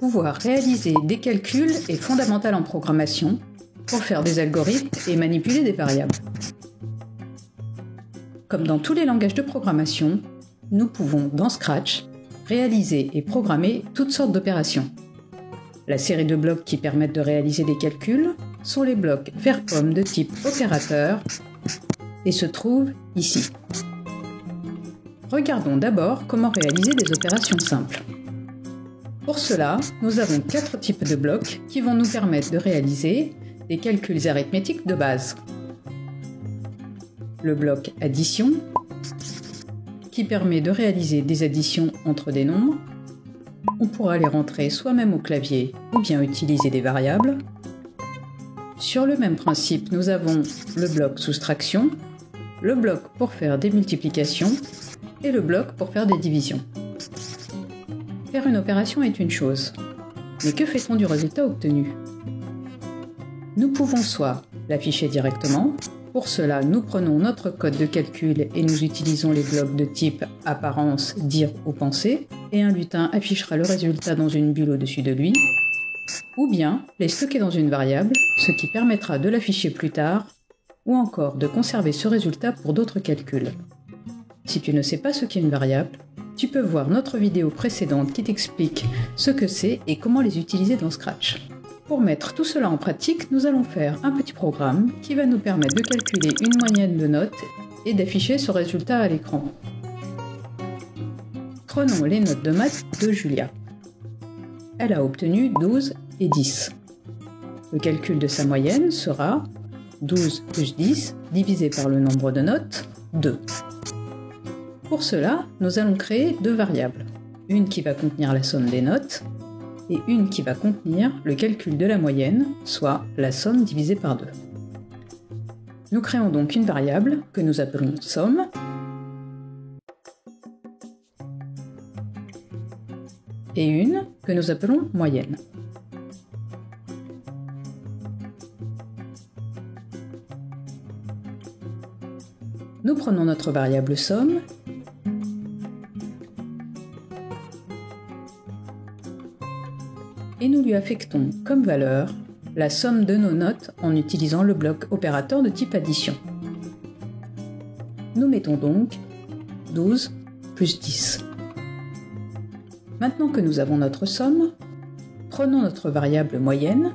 Pouvoir réaliser des calculs est fondamental en programmation pour faire des algorithmes et manipuler des variables. Comme dans tous les langages de programmation, nous pouvons, dans Scratch, réaliser et programmer toutes sortes d'opérations. La série de blocs qui permettent de réaliser des calculs sont les blocs vert-pomme de type opérateur et se trouvent ici. Regardons d'abord comment réaliser des opérations simples. Pour cela, nous avons 4 types de blocs qui vont nous permettre de réaliser des calculs arithmétiques de base. Le bloc addition, qui permet de réaliser des additions entre des nombres. On pourra les rentrer soi-même au clavier ou bien utiliser des variables. Sur le même principe, nous avons le bloc soustraction, le bloc pour faire des multiplications et le bloc pour faire des divisions. Faire une opération est une chose, mais que fait-on du résultat obtenu? Nous pouvons soit l'afficher directement. Pour cela, nous prenons notre code de calcul et nous utilisons les blocs de type apparence, dire ou penser, et un lutin affichera le résultat dans une bulle au-dessus de lui, ou bien les stocker dans une variable, ce qui permettra de l'afficher plus tard, ou encore de conserver ce résultat pour d'autres calculs. Si tu ne sais pas ce qu'est une variable, tu peux voir notre vidéo précédente qui t'explique ce que c'est et comment les utiliser dans Scratch. Pour mettre tout cela en pratique, nous allons faire un petit programme qui va nous permettre de calculer une moyenne de notes et d'afficher ce résultat à l'écran. Prenons les notes de maths de Julia. Elle a obtenu 12 et 10. Le calcul de sa moyenne sera 12 plus 10 divisé par le nombre de notes, 2. Pour cela, nous allons créer 2 variables. Une qui va contenir la somme des notes et une qui va contenir le calcul de la moyenne, soit la somme divisée par 2. Nous créons donc une variable que nous appelons somme et une que nous appelons moyenne. Nous prenons notre variable somme et nous lui affectons comme valeur la somme de nos notes en utilisant le bloc opérateur de type addition. Nous mettons donc 12 plus 10. Maintenant que nous avons notre somme, prenons notre variable moyenne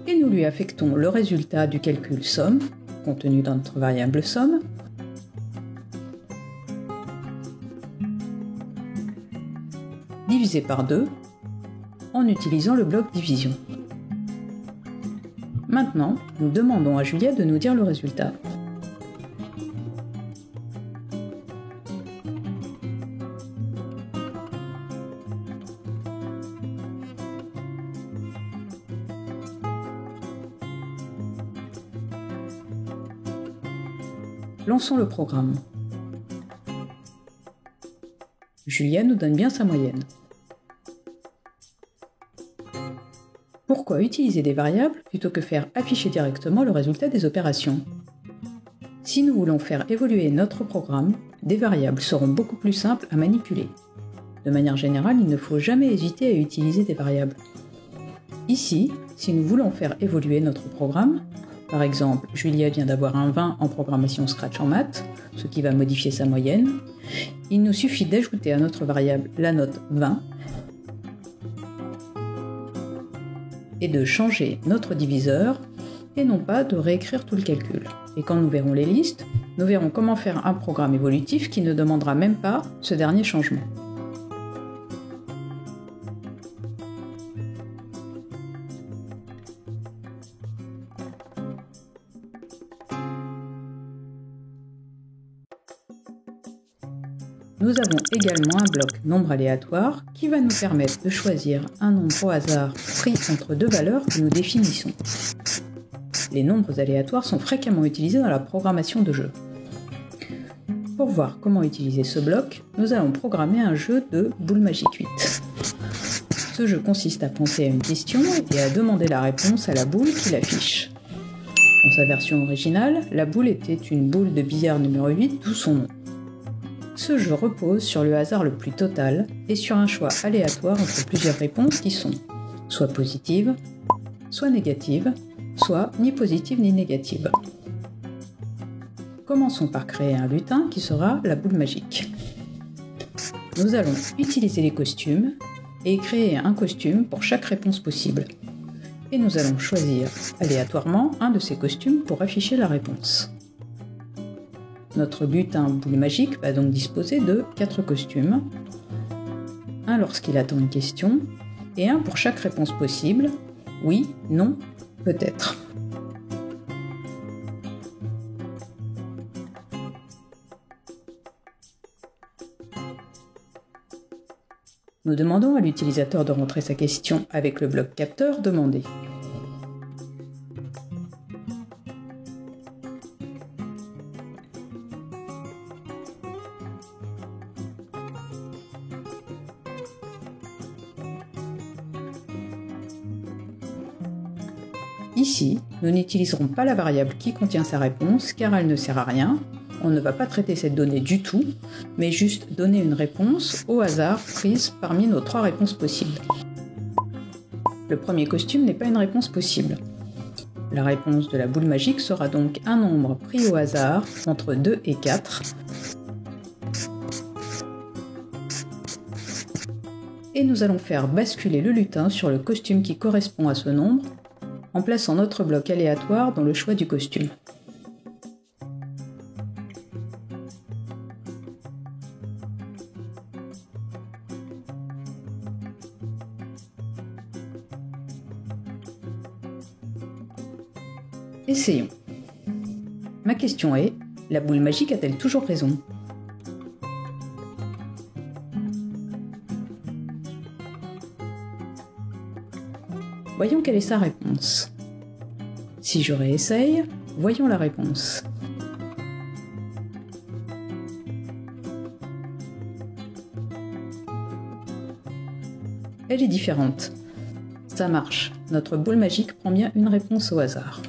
et nous lui affectons le résultat du calcul somme, contenu dans notre variable somme, divisé par 2, en utilisant le bloc division. Maintenant, nous demandons à Julia de nous dire le résultat. Lançons le programme. Julia nous donne bien sa moyenne. Pourquoi utiliser des variables plutôt que faire afficher directement le résultat des opérations? Si nous voulons faire évoluer notre programme, des variables seront beaucoup plus simples à manipuler. De manière générale, il ne faut jamais hésiter à utiliser des variables. Ici, si nous voulons faire évoluer notre programme, par exemple, Julia vient d'avoir un 20 en programmation Scratch en maths, ce qui va modifier sa moyenne, il nous suffit d'ajouter à notre variable la note 20 et de changer notre diviseur et non pas de réécrire tout le calcul. Et quand nous verrons les listes, nous verrons comment faire un programme évolutif qui ne demandera même pas ce dernier changement. Nous avons également un bloc nombre aléatoire qui va nous permettre de choisir un nombre au hasard pris entre 2 valeurs que nous définissons. Les nombres aléatoires sont fréquemment utilisés dans la programmation de jeux. Pour voir comment utiliser ce bloc, nous allons programmer un jeu de boule magique 8. Ce jeu consiste à penser à une question et à demander la réponse à la boule qui l'affiche. Dans sa version originale, la boule était une boule de billard numéro 8, d'où son nom. Ce jeu repose sur le hasard le plus total et sur un choix aléatoire entre plusieurs réponses qui sont soit positive, soit négative, soit ni positive ni négative. Commençons par créer un lutin qui sera la boule magique. Nous allons utiliser les costumes et créer un costume pour chaque réponse possible. Et nous allons choisir aléatoirement un de ces costumes pour afficher la réponse. Notre lutin boule magique va donc disposer de 4 costumes, un lorsqu'il attend une question, et un pour chaque réponse possible, oui, non, peut-être. Nous demandons à l'utilisateur de rentrer sa question avec le bloc capteur demandé. Ici, nous n'utiliserons pas la variable qui contient sa réponse car elle ne sert à rien. On ne va pas traiter cette donnée du tout, mais juste donner une réponse au hasard prise parmi nos 3 réponses possibles. Le premier costume n'est pas une réponse possible. La réponse de la boule magique sera donc un nombre pris au hasard entre 2 et 4. Et nous allons faire basculer le lutin sur le costume qui correspond à ce nombre en plaçant notre bloc aléatoire dans le choix du costume. Essayons. Ma question est, la boule magique a-t-elle toujours raison ? Voyons quelle est sa réponse. Si je réessaye, voyons la réponse. Elle est différente. Ça marche, notre boule magique prend bien une réponse au hasard.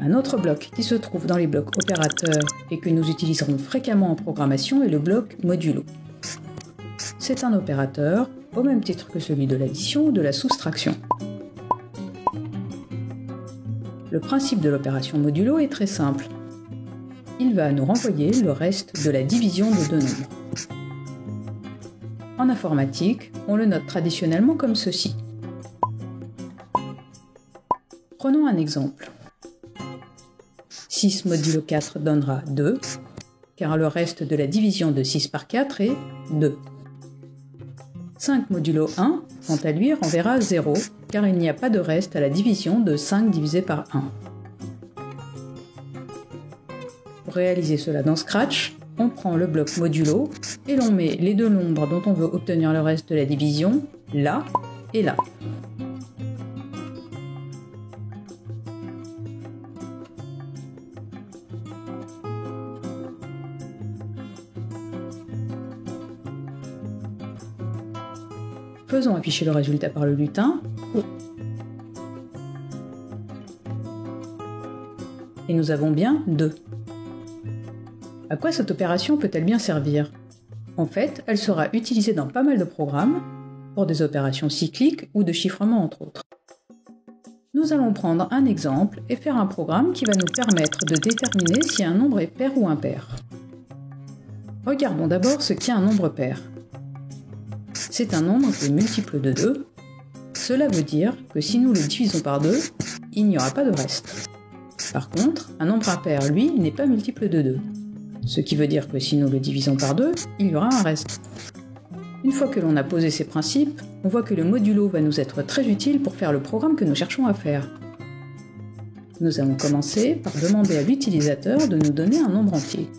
Un autre bloc qui se trouve dans les blocs opérateurs et que nous utiliserons fréquemment en programmation est le bloc modulo. C'est un opérateur au même titre que celui de l'addition ou de la soustraction. Le principe de l'opération modulo est très simple. Il va nous renvoyer le reste de la division de deux nombres. En informatique, on le note traditionnellement comme ceci. Prenons un exemple. 6 modulo 4 donnera 2, car le reste de la division de 6 par 4 est 2. 5 modulo 1, quant à lui, renverra 0, car il n'y a pas de reste à la division de 5 divisé par 1. Pour réaliser cela dans Scratch, on prend le bloc modulo et l'on met les deux nombres dont on veut obtenir le reste de la division là et là. Faisons afficher le résultat par le lutin. Et nous avons bien 2. À quoi cette opération peut-elle bien servir ? En fait, elle sera utilisée dans pas mal de programmes, pour des opérations cycliques ou de chiffrement entre autres. Nous allons prendre un exemple et faire un programme qui va nous permettre de déterminer si un nombre est pair ou impair. Regardons d'abord ce qu'est un nombre pair. C'est un nombre qui est multiple de 2. Cela veut dire que si nous le divisons par 2, il n'y aura pas de reste. Par contre, un nombre impair, lui, n'est pas multiple de 2. Ce qui veut dire que si nous le divisons par 2, il y aura un reste. Une fois que l'on a posé ces principes, on voit que le modulo va nous être très utile pour faire le programme que nous cherchons à faire. Nous allons commencer par demander à l'utilisateur de nous donner un nombre entier.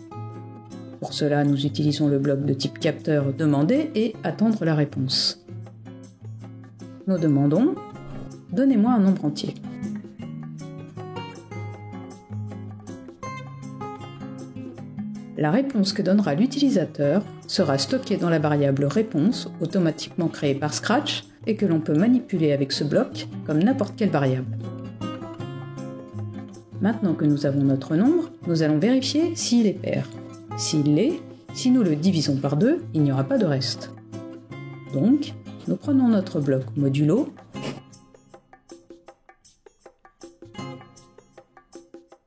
Pour cela, nous utilisons le bloc de type capteur demander et attendre la réponse. Nous demandons « Donnez-moi un nombre entier ». La réponse que donnera l'utilisateur sera stockée dans la variable réponse automatiquement créée par Scratch et que l'on peut manipuler avec ce bloc comme n'importe quelle variable. Maintenant que nous avons notre nombre, nous allons vérifier s'il est pair. S'il l'est, si nous le divisons par 2, il n'y aura pas de reste. Donc, nous prenons notre bloc modulo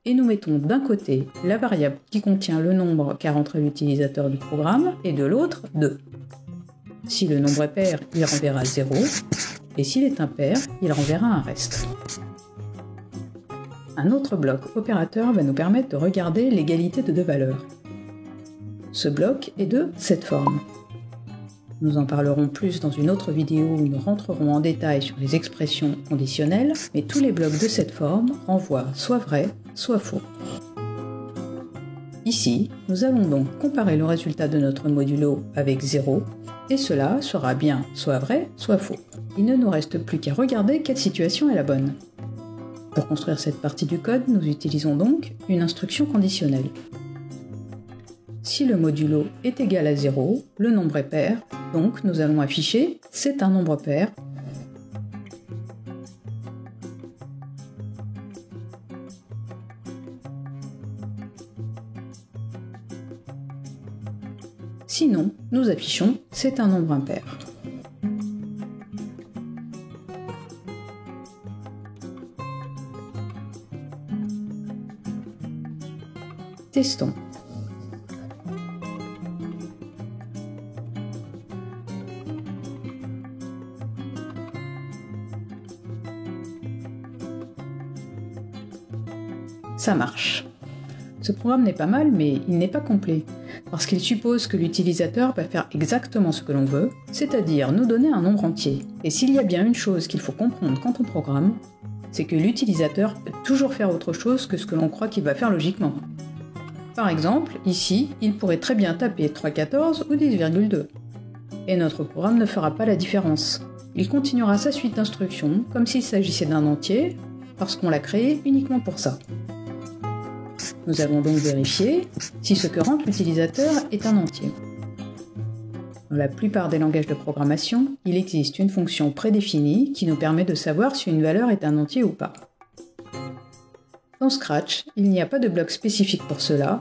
et nous mettons d'un côté la variable qui contient le nombre qu'a rentré l'utilisateur du programme et de l'autre 2. Si le nombre est pair, il renverra 0 et s'il est impair, il renverra un reste. Un autre bloc opérateur va nous permettre de regarder l'égalité de deux valeurs. Ce bloc est de cette forme. Nous en parlerons plus dans une autre vidéo où nous rentrerons en détail sur les expressions conditionnelles, mais tous les blocs de cette forme renvoient soit vrai, soit faux. Ici, nous allons donc comparer le résultat de notre modulo avec 0, et cela sera bien soit vrai, soit faux. Il ne nous reste plus qu'à regarder quelle situation est la bonne. Pour construire cette partie du code, nous utilisons donc une instruction conditionnelle. Si le modulo est égal à 0, le nombre est pair, donc nous allons afficher « c'est un nombre pair ». Sinon, nous affichons « c'est un nombre impair ». Testons. Ça marche. Ce programme n'est pas mal, mais il n'est pas complet, parce qu'il suppose que l'utilisateur va faire exactement ce que l'on veut, c'est-à-dire nous donner un nombre entier. Et s'il y a bien une chose qu'il faut comprendre quand on programme, c'est que l'utilisateur peut toujours faire autre chose que ce que l'on croit qu'il va faire logiquement. Par exemple, ici, il pourrait très bien taper 3,14 ou 10,2. Et notre programme ne fera pas la différence. Il continuera sa suite d'instructions comme s'il s'agissait d'un entier, parce qu'on l'a créé uniquement pour ça. Nous allons donc vérifier si ce que rentre l'utilisateur est un entier. Dans la plupart des langages de programmation, il existe une fonction prédéfinie qui nous permet de savoir si une valeur est un entier ou pas. Dans Scratch, il n'y a pas de bloc spécifique pour cela,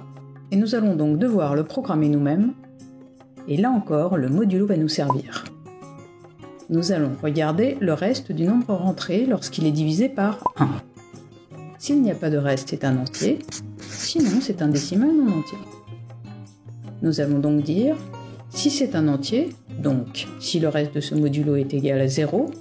et nous allons donc devoir le programmer nous-mêmes, et là encore, le modulo va nous servir. Nous allons regarder le reste du nombre rentré lorsqu'il est divisé par 1. S'il n'y a pas de reste, c'est un entier, sinon c'est un décimal non entier. Nous allons donc dire, si c'est un entier, donc si le reste de ce modulo est égal à 0,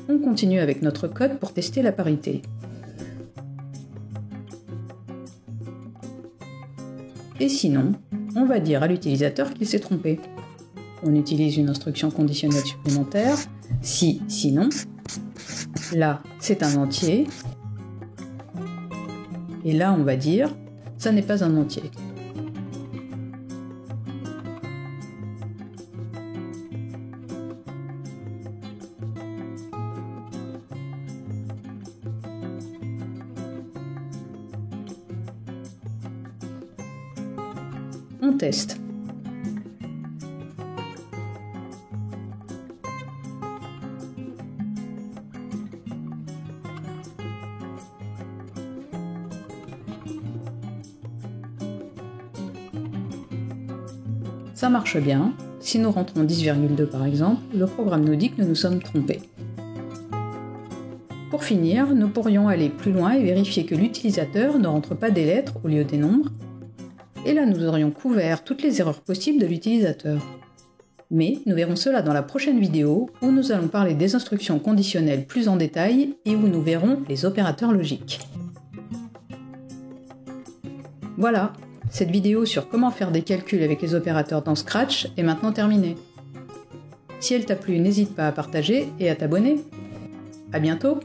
on continue avec notre code pour tester la parité. Et sinon, on va dire à l'utilisateur qu'il s'est trompé. On utilise une instruction conditionnelle supplémentaire, si, sinon. Là, c'est un entier. Et là, on va dire, ça n'est pas un entier. On teste. Ça marche bien. Si nous rentrons 10,2 par exemple, le programme nous dit que nous nous sommes trompés. Pour finir, nous pourrions aller plus loin et vérifier que l'utilisateur ne rentre pas des lettres au lieu des nombres. Et là, nous aurions couvert toutes les erreurs possibles de l'utilisateur. Mais nous verrons cela dans la prochaine vidéo où nous allons parler des instructions conditionnelles plus en détail et où nous verrons les opérateurs logiques. Voilà, cette vidéo sur comment faire des calculs avec les opérateurs dans Scratch est maintenant terminée. Si elle t'a plu, n'hésite pas à partager et à t'abonner. À bientôt!